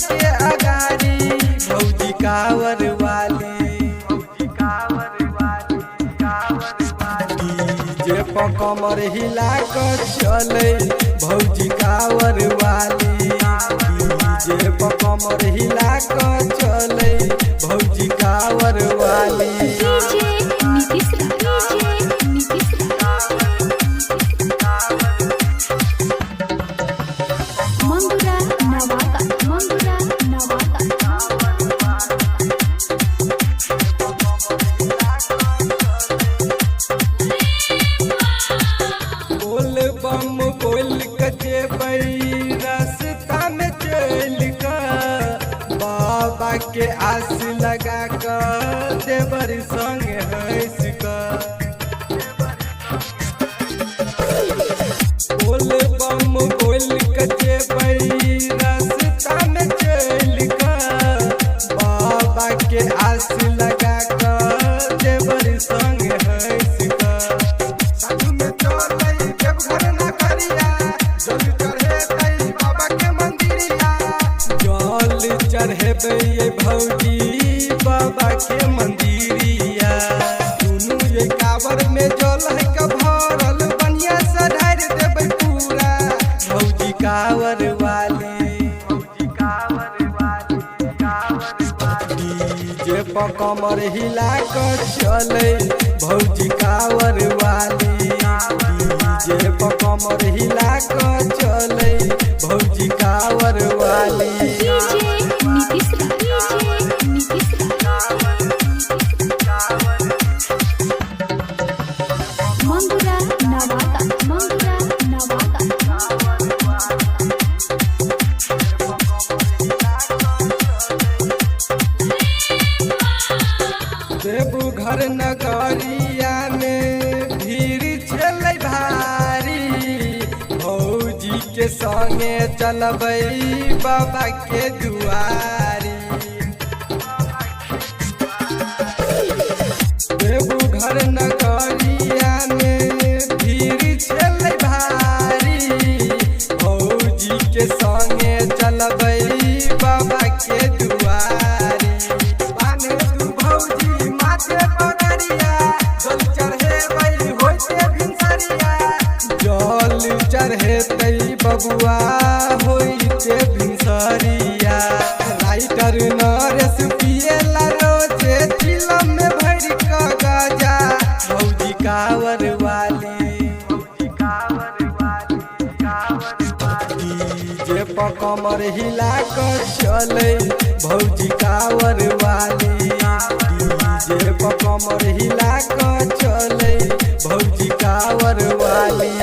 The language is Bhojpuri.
सबके अगारी भौजी कावर वाली डीजे पर कमर हिला कर चले भौजी कावर वाली डीजे पर कमर हिला कर चले भौजी कावर वाली बम बोल कचे बई रास्ता में चल कर बाबा के आस लगा कर देवर संग हंस कर बोल बम बोल कचे बई रास्ता में चल कर बाबा के आस लगा कर देवर संग हंस कर साधु में चढ़ेबे भौजी बाबा के मंदिरिया दुनू ये कावर में जल है का भरल बनिया से ढार देबे पूरा भौजी कावर वाली डीजे पर कमर हिला कर चले भौजी कावर वाली डीजे पर कमर हिला कर चले भौजी कावर वाली देवघर नगरिया में भीड़ चले भारी भौजी के संगे चलबै बाबा के दुआरी देवघर नगरिया में भीड़ चले भारी भौजी के संगे चलबै बाबा के दुआरी चढ़ेते बबुआ होइते भिनसरिया राइटर नरेश पिएला रोजे चिलम में भर क गजा भौजी कावर वाली डीजे पर कमर हिला कर चले भौजी कावर वाली डीजे पर कमर हिला कर चले भौजी कावर वाली।